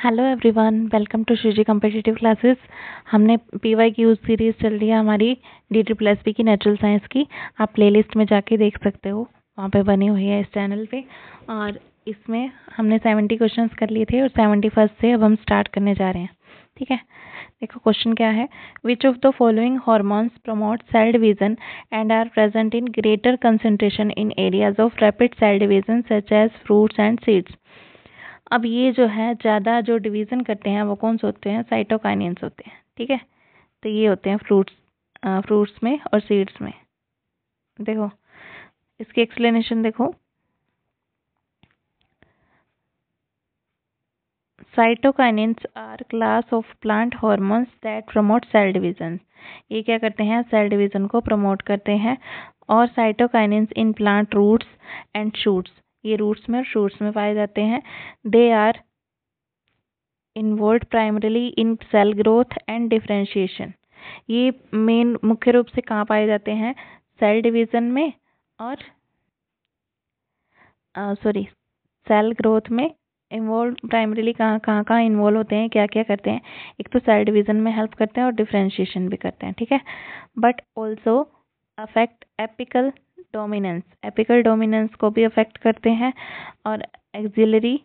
Hello everyone, welcome to Shreeji competitive classes. हमने P Y की series चल रही है हमारी DSSP की नेचुरल साइंस की। आप प्लेलिस्ट में जाके देख सकते हो, वहाँ पे बनी हुई है इस चैनल पे। और इसमें हमने 70 क्वेश्चंस कर लिए थे और 71 से अब हम स्टार्ट करने जा रहे हैं। ठीक है, देखो क्वेश्चन क्या है। Which of the following hormones promote cell division and are present in greater concentration in areas of rapid cell division such as fruits and seeds. अब ये जो है ज़्यादा जो डिवीज़न करते हैं वो कौन से होते हैं? साइटोकाइनेंस होते हैं। ठीक है, तो ये होते हैं फ्रूट्स में और सीड्स में। देखो इसकी एक्सप्लेनेशन देखो। Cytokinins are class of plant hormones that promote cell division. ये क्या करते हैं? सेल डिवीजन को प्रमोट करते हैं। और cytokinins in plant roots and shoots, ये रूट्स में और शूट्स में पाए जाते हैं। They are involve primarily in cell growth and differentiation. ये मेन मुख्य रूप से कहाँ पाए जाते हैं? सेल डिवीजन में और सेल ग्रोथ में इन्वॉल्व प्राइमरीली कहाँ इन्वॉल्व होते हैं, क्या क्या करते हैं? एक तो सेल डिवीजन में हेल्प करते हैं और डिफरेंशिएशन भी करते हैं। ठीक है, but also affect apical dominance को भी अफेक्ट करते हैं। और एक्सिलरी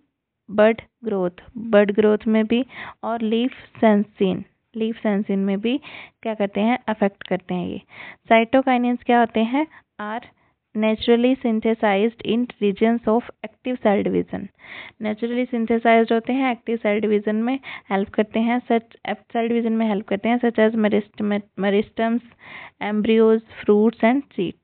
बर्ड ग्रोथ में भी, और लीफ सेंसिन में भी क्या करते हैं? अफेक्ट करते हैं। ये साइटोकाइनेंस क्या होते हैं? Are naturally synthesized in regions of active cell division. Naturally synthesized होते हैं, एक्टिव सेल डिवीजन में हेल्प करते हैं। Such as meristems, embryos, fruits and seeds.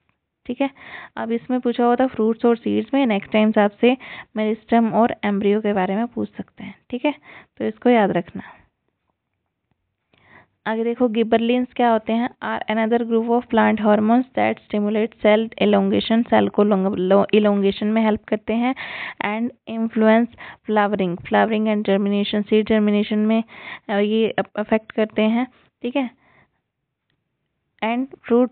ठीक है, अब इसमें पूछा हुआ था फ्रूट्स और सीड्स में। नेक्स्ट टाइम आपसे मेरिस्टम और एम्ब्रियो के बारे में पूछ सकते हैं। ठीक है, तो इसको याद रखना। आगे देखो, गिबरलिन्स क्या होते हैं? Are another group of plant hormones that stimulate cell elongation, cell को इलोंगेशन में हेल्प करते हैं। And influence flowering and germination, seed germination में ये अफेक्ट करते हैं। ठीक है, एंड फ्रूट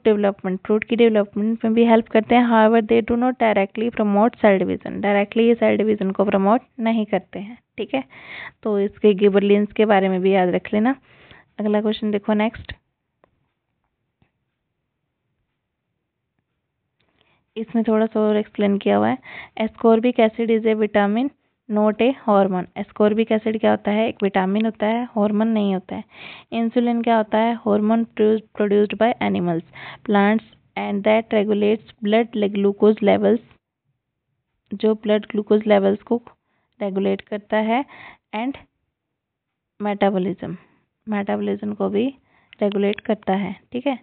की डेवलपमेंट में भी हेल्प करते हैं। However they do not directly promote cell division, directly ये सेल डिवीजन को प्रमोट नहीं करते हैं। ठीक है, तो इसके गिबरलिन्स के बारे में भी याद रख लेना। अगला क्वेश्चन देखो नेक्स्ट। इसमें थोड़ा सा और एक्सप्लेन किया हुआ है। Ascorbic acid is A vitamin not a hormone. Ascorbic acid क्या होता है? एक विटामिन होता है, हार्मोन नहीं होता है। इंसुलिन क्या होता है? Hormone produced by animals, plants and that regulates blood glucose levels, जो ब्लड ग्लूकोज लेवल्स को रेगुलेट करता है। एंड मेटाबॉलिज्म को भी रेगुलेट करता है। ठीक है,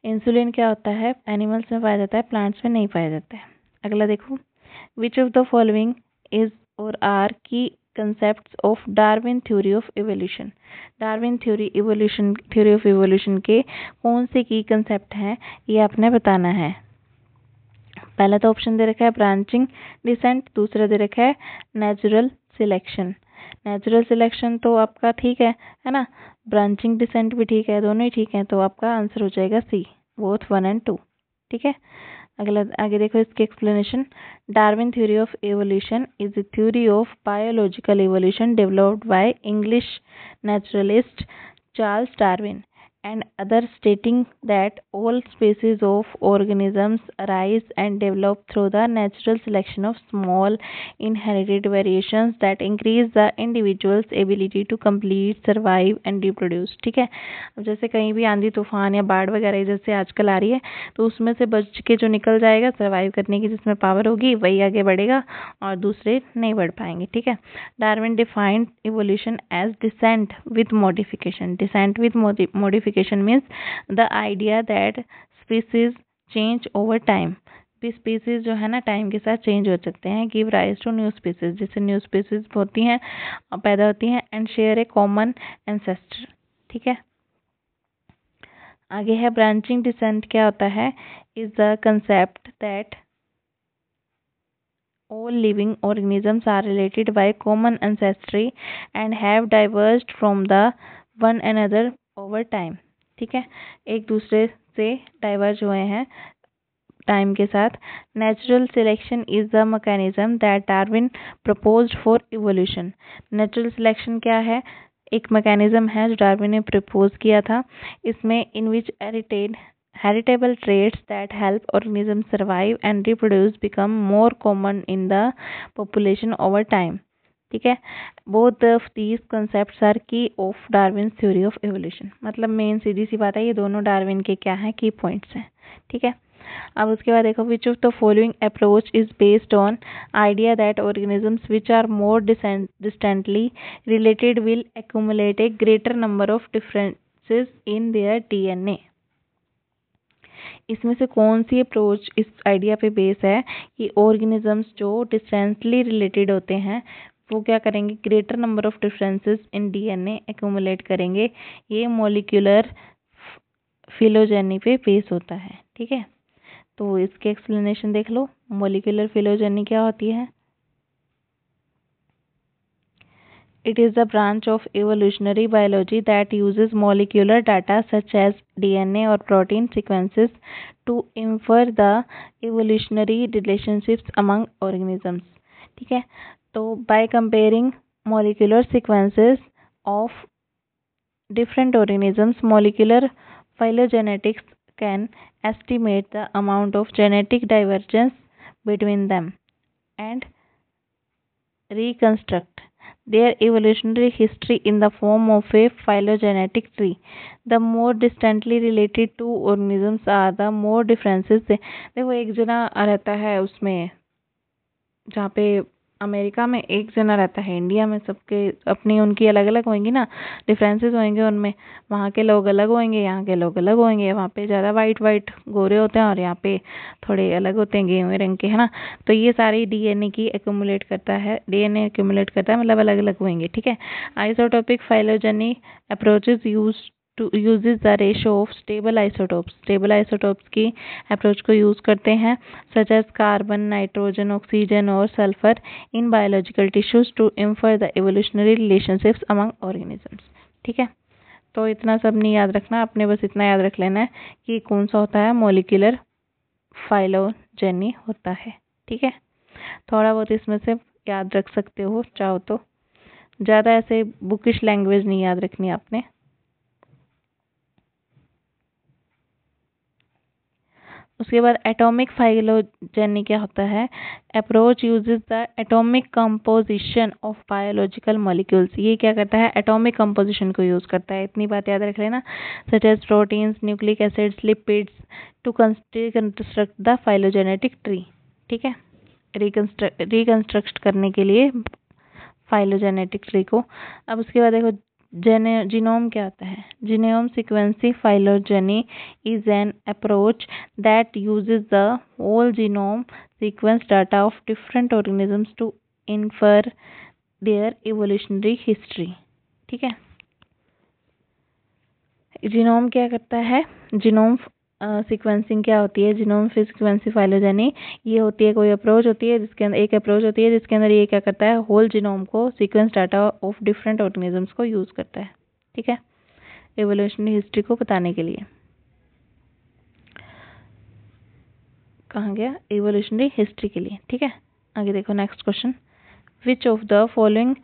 इंसुलिन क्या होता है? एनिमल्स में पाया जाता है, प्लांट्स में नहीं पाया जाता है। अगला देखो, विच ऑफ द फॉलोइंग इज और आर की concept of Darwin theory of evolution. Darwin theory of evolution के कौन से की कंसेप्ट हैं, ये आपने बताना है। पहला तो ऑप्शन दे रखा है ब्रांचिंग डिसेंट, दूसरा दे रखा है नेचुरल सिलेक्शन। नेचुरल सिलेक्शन तो आपका ठीक है ना? ब्रांचिंग डिसेंट भी ठीक है, दोनों ही ठीक है, तो आपका आंसर हो जाएगा सी, बोथ 1 और 2। ठीक है, अगला आगे देखो इसकी explanation. Darwin theory of evolution is a theory of biological evolution developed by English naturalist Charles Darwin and others, stating that all species of organisms arise and develop through the natural selection of small inherited variations that increase the individual's ability to complete, survive and reproduce। ठीक है, अब जैसे कहीं भी आंधी तूफान या बाढ़ वगैरह जैसे आजकल आ रही है, तो उसमें से बच के जो निकल जाएगा, सर्वाइव करने की जिसमें पावर होगी, वही आगे बढ़ेगा और दूसरे नहीं बढ़ पाएंगे। ठीक है, Darwin defined evolution as descent with modification. Descent with modification means the idea that species change over time। भी स्पीसीज जो है ना, टाइम के साथ चेंज हो सकते हैं। Give rise to new species, जिससे न्यू स्पीसीज होती हैं, पैदा होती हैं। And share a common ancestor. ठीक है, आगे है ब्रांचिंग डिसेंट क्या होता है? Is the concept that all living organisms are related by common ancestry and have diverged from the one another over time। ठीक है, एक दूसरे से डाइवर्ज हुए हैं टाइम के साथ, natural selection is the mechanism that Darwin proposed for evolution. Natural selection क्या है? एक मैकेनिज्म है जो डार्विन ने प्रपोज किया था। इसमें इन विच heritable traits that help organisms survive and reproduce become more common in the population over time. ठीक है, both of these concepts are key of Darwin's theory of evolution। मतलब मेन सीधी सी बात है, ये दोनों डार्विन के क्या हैं, की पॉइंट्स हैं। ठीक है, अब उसके बाद देखो, which of the following approach is based on idea that organisms which are more distantly related will accumulate a greater number of differences in their DNA। इसमें से कौन सी अप्रोच इस आइडिया पे बेस है कि ऑर्गेनिजम्स जो डिस्टेंसली रिलेटेड होते हैं वो क्या करेंगे, greater number of differences in DNA accumulate करेंगे। ये मॉलिक्यूलर फिलोजेनी पे बेस होता है। ठीक है, तो इसके एक्सप्लेनेशन देख लो। मॉलिक्यूलर फिलोजेनी क्या होती है? It is the branch of evolutionary biology that uses molecular data such as DNA or protein sequences to infer the evolutionary relationships among organisms। ठीक है, तो by comparing molecular sequences of different organisms, molecular phylogenetics can estimate the amount of genetic divergence between them and reconstruct their evolutionary history in the form of a phylogenetic tree। The more distantly related two organisms are, the more differences देखो, एक जना रहता है उसमें, जहाँ पे America में एक जना रहता है, इंडिया में सबके अपनी उनकी अलग अलग होंगी ना, डिफरेंसेस होंगे उनमें। वहाँ के लोग अलग होंगे, यहाँ के लोग अलग होंगे। वहाँ पे ज़्यादा वाइट गोरे होते हैं और यहाँ पे थोड़े अलग होते हैं, गेहूं रंग के, है ना। तो ये सारी डीएनए की एक्यूमुलेट करता है, डीएनए एक्यूमुलेट करता है, मतलब अलग अलग होंगे। ठीक है, isotopic phylogeny approaches uses the ratio of stable isotopes की अप्रोच को यूज करते हैं, such as carbon, nitrogen, oxygen और sulphur in biological tissues to infer the evolutionary relationships among organisms। ठीक है, तो इतना सब नहीं याद रखना, आपने बस इतना याद रख लेना है कि कौन सा होता है, मॉलिक्यूलर फाइलोजेनी होता है। ठीक है, थोड़ा बहुत इसमें से याद रख सकते हो चाहो तो, ज़्यादा ऐसे बुकिश लैंग्वेज नहीं याद रखनी आपने। उसके बाद एटॉमिक फाइलोजेनी क्या होता है? Approach uses the atomic composition of biological molecules. ये क्या करता है? एटॉमिक कंपोजिशन को यूज करता है। इतनी बात याद रख लेना, such as proteins, nucleic acids, lipids to reconstruct the phylogenetic tree. ठीक है, रिकंस्ट्रक्ट करने के लिए फाइलोजेनेटिक ट्री को। अब उसके बाद देखो, जीनोम क्या होता है? Genome sequencing phylogeny is an approach that uses the whole genome sequence data of different organisms to infer their evolutionary history। ठीक है, जीनोम क्या करता है? जीनोम सीक्वेंसिंग क्या होती है? जीनोम सीक्वेंसी फाइलोजेनी ये होती है, कोई अप्रोच होती है जिसके अंदर, एक अप्रोच होती है जिसके अंदर ये क्या करता है, होल जीनोम को sequence data of different organisms को यूज करता है। ठीक है, एवोल्यूशनरी हिस्ट्री को बताने के लिए। कहाँ गया? एवोल्यूशनरी हिस्ट्री के लिए। ठीक है, आगे देखो next question, which of the following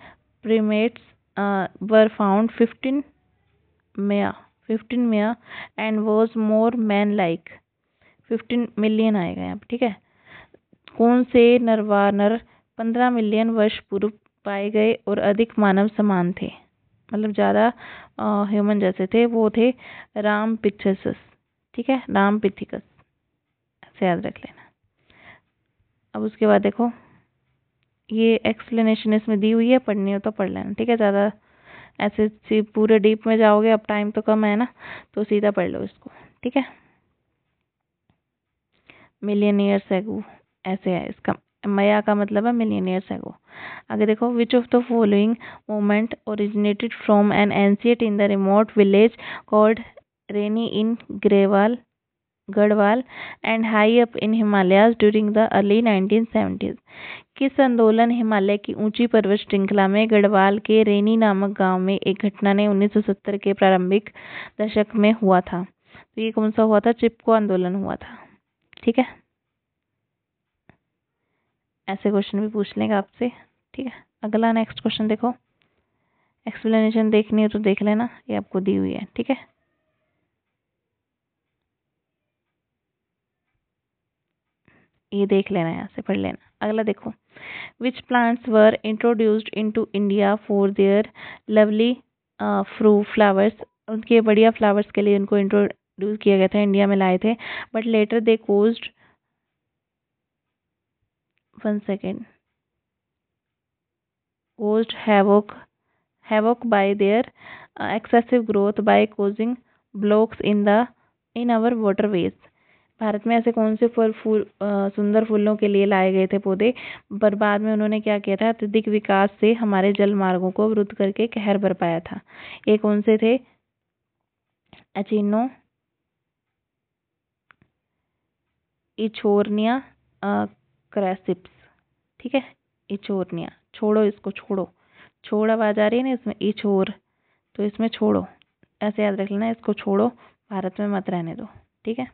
primates were found 15 mea and was more man like। 15 million आएगा यहाँ पे। ठीक है, कौन से नर 15 मिलियन वर्ष पूर्व पाए गए और अधिक मानव समान थे, मतलब ज़्यादा ह्यूमन जैसे थे, वो थे राम पिथेकस। ठीक है, राम पिथेकस, ऐसे याद रख लेना। अब उसके बाद देखो, ये एक्सप्लेनेशन इसमें दी हुई है, पढ़नी हो तो पढ़ लेना। ठीक है, ज़्यादा ऐसे पूरे डीप में जाओगे, अब टाइम तो कम है ना, तो सीधा पढ़ लो इसको। ठीक है, मिलियन ईयर्स एगो ऐसे है इसका, मया का मतलब है मिलियन ईयर्स एगो। आगे देखो, विच of the following movement originated from N ancient in the remote village called rainy in Garhwal and high up in Himalayas during the early 1970s। किस आंदोलन हिमालय की ऊंची पर्वत श्रृंखला में गढ़वाल के रेनी नामक गांव में एक घटना ने 1970 के प्रारंभिक दशक में हुआ था? तो ये कौन सा हुआ था? चिपको आंदोलन हुआ था। ठीक है, ऐसे क्वेश्चन भी पूछ लेंगे आपसे, ठीक है। अगला नेक्स्ट क्वेश्चन देखो, एक्सप्लेनेशन देखनी है तो देख लेना, ये आपको दी हुई है, ठीक है। ये देख लेना, यहाँ से पढ़ लेना। अगला देखो, which plants were introduced into India for their lovely flowers, उनके बढ़िया फ्लावर्स के लिए उनको इंट्रोड्यूस किया गया था, इंडिया में लाए थे, but later they caused, one second, caused havoc by their excessive growth by causing blocks in our waterways। Bharat में ऐसे कौन से सुंदर फूलों के लिए लाए गए थे पौधे, पर बाद में उन्होंने क्या किया था, अत्यधिक विकास से हमारे जल मार्गों को अवरुद्ध करके कहर बरपाया था। ये कौन से थे, एचिनो इचोर्निया क्रेसिप्स, ठीक है। इचोर्निया, छोड़ो इसको, छोड़ आवाज आ रही है ना इसमें, इचोर, तो इसमें छोड़ो, ऐसे याद रख लेना, इसको छोड़ो, भारत में मत रहने दो, ठीक है।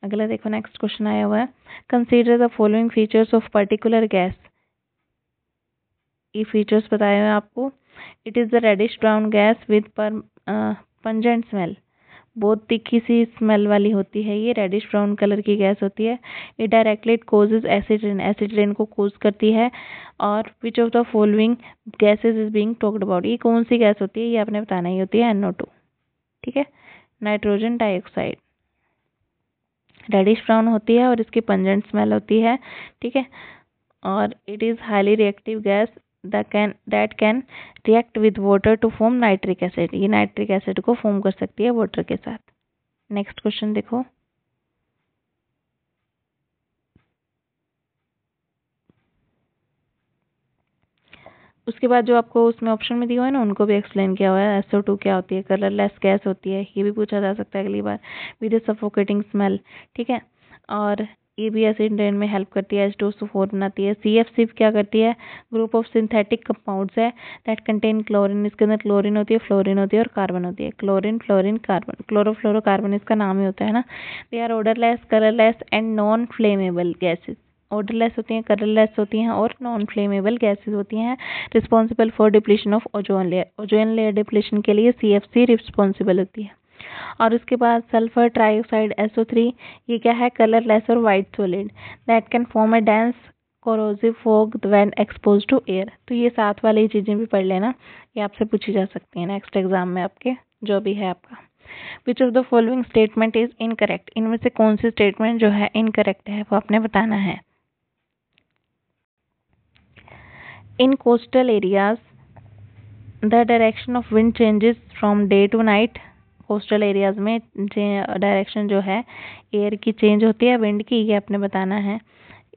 अगला देखो, नेक्स्ट क्वेश्चन आया हुआ है, consider the following features of particular gas. ये फीचर्स बताए हुए आपको। It is the reddish brown gas with pungent smell, बहुत तीखी सी स्मेल वाली होती है, ये रेडिश ब्राउन कलर की गैस होती है। ये directly it causes acid rain, acid rain को कोज करती है। और which of the following gases is being talked about, ये कौन सी गैस होती है, ये आपने बताना ही होती है, NO2, ठीक है, नाइट्रोजन डाइऑक्साइड। रेडिश ब्राउन होती है और इसकी पंजेंट स्मेल होती है, ठीक है। और it is highly reactive gas that can react with water to form nitric acid, ये नाइट्रिक एसिड को फॉर्म कर सकती है वाटर के साथ। नेक्स्ट क्वेश्चन देखो, उसके बाद जो आपको उसमें ऑप्शन में दिया हुआ है ना, उनको भी एक्सप्लेन किया हुआ है। SO2 क्या होती है, कलरलेस गैस होती है, ये भी पूछा जा सकता है अगली बार, विद सफोकेटिंग स्मेल, ठीक है। और ये भी एसिड रेन में हेल्प करती है, H2SO4 बनाती है। CF क्या करती है, ग्रुप ऑफ सिंथेटिक कंपाउंड्स है दैट कंटेन क्लोरीन, इसके अंदर क्लोरीन होती है, फ्लोरीन होती है और कार्बन होती है, क्लोरीन फ्लोरीन कार्बन, क्लोरोफ्लोरोकार्बन इसका नाम ही होता है ना। They are odourless, colourless and non flammable gases, odourless होती हैं, कलरलेस होती हैं और नॉन फ्लेमेबल गैसेज होती हैं। Responsible for depletion of ozone layer, ozone layer depletion के लिए CFC रिस्पॉन्सिबल होती है। और उसके बाद सल्फर ट्राइऑक्साइड SO3, ये क्या है, कलरलेस और white solid that can form a dense corrosive fog when exposed to air. तो ये साथ वाली चीजें भी पढ़ लेना, ये आपसे पूछी जा सकती है नेक्स्ट एग्जाम में आपके, जो भी है आपका। विच of the following statement is incorrect, इनमें से कौन सी स्टेटमेंट जो है इनकरेक्ट है, वो आपने बताना है। In coastal areas, the direction of wind changes from day to night। Coastal areas में डायरेक्शन जो है एयर की चेंज होती है, विंड की, ये आपने बताना है।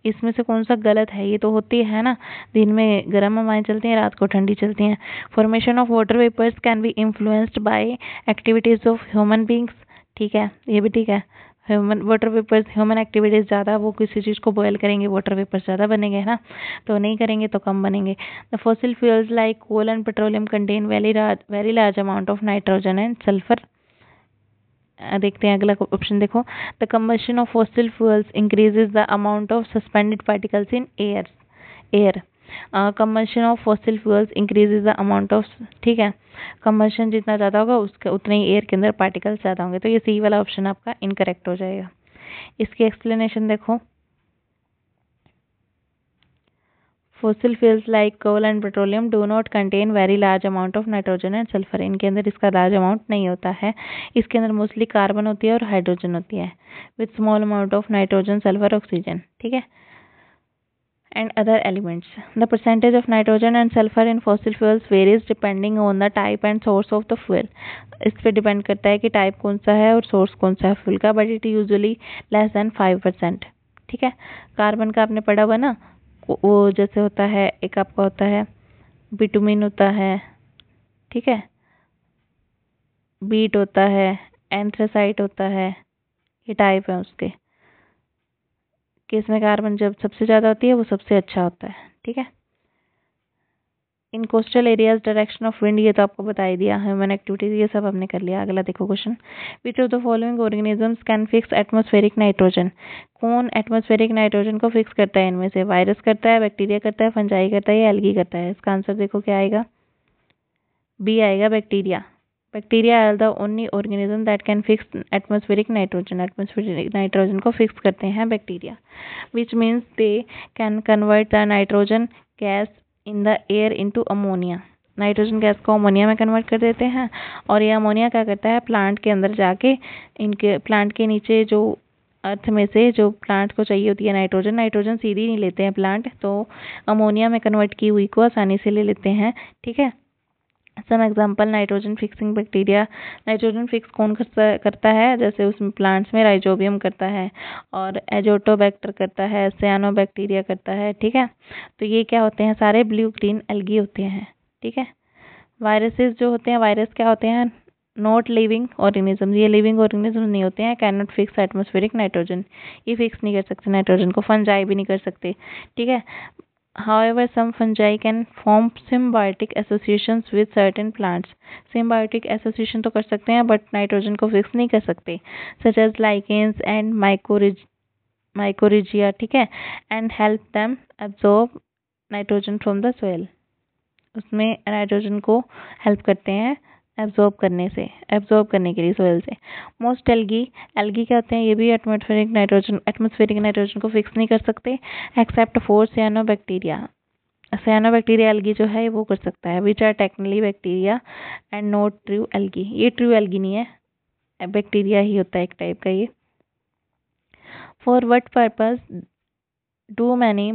इसमें से कौन सा गलत है, ये तो होती है ना, दिन में गर्म हवाएं चलती हैं, रात को ठंडी चलती हैं। Formation of water vapours can be influenced by activities of human beings, ठीक है, ये भी ठीक है। Human water vapours, human activities ज़्यादा, वो किसी चीज़ को बॉयल करेंगे, वाटर वेपर्स ज़्यादा बनेंगे, है ना, तो नहीं करेंगे तो कम बनेंगे। The fossil fuels like coal and petroleum contain very large amount of nitrogen and sulphur. देखते हैं अगला ऑप्शन देखो, the combustion of fossil fuels increases the amount of suspended particles in air. Combustion of fossil fuels increases the amount of, ठीक है, combustion जितना ज़्यादा होगा उसके उतने ही एयर के अंदर पार्टिकल्स ज़्यादा होंगे, तो ये सी वाला ऑप्शन आपका इनकरेक्ट हो जाएगा। इसकी एक्सप्लेनेशन देखो, fossil fuels like coal and petroleum do not contain very large amount of nitrogen and sulphur, इनके अंदर इसका लार्ज अमाउंट नहीं होता है, इसके अंदर मोस्टली कार्बन होती है और हाइड्रोजन होती है, with small amount of nitrogen sulphur oxygen, ठीक है, and other elements. The percentage of nitrogen and sulfur in fossil fuels varies depending on the type and source of the fuel। इस पे depend करता है कि type कौन सा है और सोर्स कौन सा है फ्यूल का, but it usually less than 5%, ठीक है। कार्बन का आपने पढ़ा हुआ ना, वो जैसे होता है, एक आपका होता है बिटुमिन होता है, ठीक है, बीट होता है, एंथ्रासाइट होता है, ये टाइप है उसके, कि इसमें कार्बन जब सबसे ज़्यादा होती है वो सबसे अच्छा होता है, ठीक है। इन coastal areas direction of wind, ये तो आपको बता ही दिया। ह्यूमन एक्टिविटीज, ये सब हमने कर लिया। अगला देखो question, which of the following organisms can fix atmospheric nitrogen? कौन एटमॉस्फेरिक नाइट्रोजन को फिक्स करता है इनमें से? वायरस करता है, बैक्टीरिया करता है, फंजाई करता है या एल्गी करता है? इसका आंसर देखो क्या आएगा, बी आएगा, bacteria. Bacteria are the only organism that can fix atmospheric nitrogen. Atmospheric nitrogen को फिक्स करते हैं bacteria, which means they can convert the nitrogen gas in the air into ammonia. Nitrogen gas को ammonia में convert कर देते हैं और ये अमोनिया क्या करता है, प्लांट के अंदर जाके इनके प्लांट के नीचे जो अर्थ में से जो प्लांट को चाहिए होती है नाइट्रोजन, नाइट्रोजन सीधी नहीं लेते हैं प्लांट, तो अमोनिया में कन्वर्ट की हुई को आसानी से ले लेते हैं। ठीक है, some example, nitrogen fixing bacteria. Nitrogen fix कौन करता है? जैसे उसमें प्लांट्स में राइजोबियम करता है और एजोटोबैक्टर करता है, साइनोबैक्टीरिया करता है। ठीक है, तो ये क्या होते हैं, सारे ब्लू ग्रीन एल्गी होते हैं। ठीक है, वायरसेस जो होते हैं, वायरस क्या होते हैं, नॉट लिविंग ऑर्गेनिज्म, ये लिविंग ऑर्गेनिज्म नहीं होते हैं। Can not fix atmospheric nitrogen, ये फिक्स नहीं कर सकते नाइट्रोजन को, फंजाई भी नहीं कर सकते। ठीक है, however some fungi can form symbiotic associations with certain plants. symbiotic association तो कर सकते हैं but नाइट्रोजन को फिक्स नहीं कर सकते, such as lichens and mycorrhizae। ठीक है, and help them absorb nitrogen from the soil, उसमें नाइट्रोजन को हेल्प करते हैं एब्जॉर्ब करने के लिए सोयल से। मोस्ट एल्गी क्या होते हैं, ये भी एटमॉस्फेरिक नाइट्रोजन को फिक्स नहीं कर सकते, एक्सेप्ट फॉर साइनोबैक्टीरिया एल्गी जो है वो कर सकता है, which are technically bacteria and not true algae. ये ट्रू एल्गी नहीं है, बैक्टीरिया ही होता है एक टाइप का ये। For what purpose do many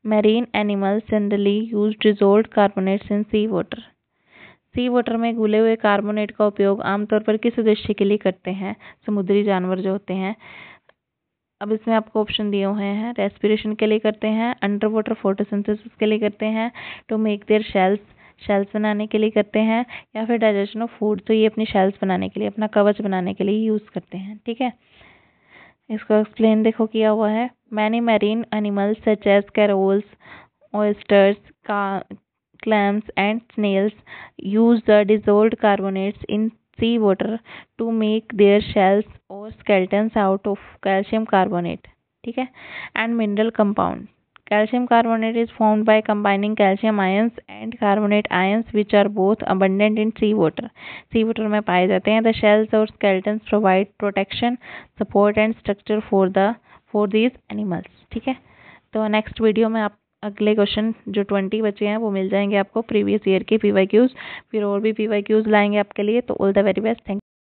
marine animals generally use dissolved carbonates in sea water? Sea water में घुले हुए कार्बोनेट का उपयोग आमतौर पर किस उद्देश्य के लिए करते हैं समुद्री जानवर जो होते हैं? अब इसमें आपको ऑप्शन दिए हुए हैं, रेस्पिरेशन के लिए करते हैं, अंडर वाटर फोटोसिंथेसिस के लिए करते हैं, टू मेक देयर शेल्स बनाने के लिए करते हैं, या फिर डाइजेशन ऑफ फूड, तो ये अपनी शेल्स बनाने के लिए, अपना कवच बनाने के लिए यूज करते हैं। ठीक है, इसको एक्सप्लेन देखो किया हुआ है, many marine animals such as corals, oysters, clams and snails use the dissolved carbonates in seawater to make their shells or skeletons out of calcium carbonate. ठीक है, and mineral compounds. Calcium carbonate is formed by combining calcium ions and carbonate ions which are both abundant in seawater. Seawater में पाए जाते हैं। The shells or skeletons provide protection, support and structure for these animals. ठीक है, तो next video में आप अगले क्वेश्चन जो 20 बचे हैं वो मिल जाएंगे आपको, प्रीवियस ईयर के PYQs, फिर और भी PYQs लाएंगे आपके लिए। तो all the very best, thank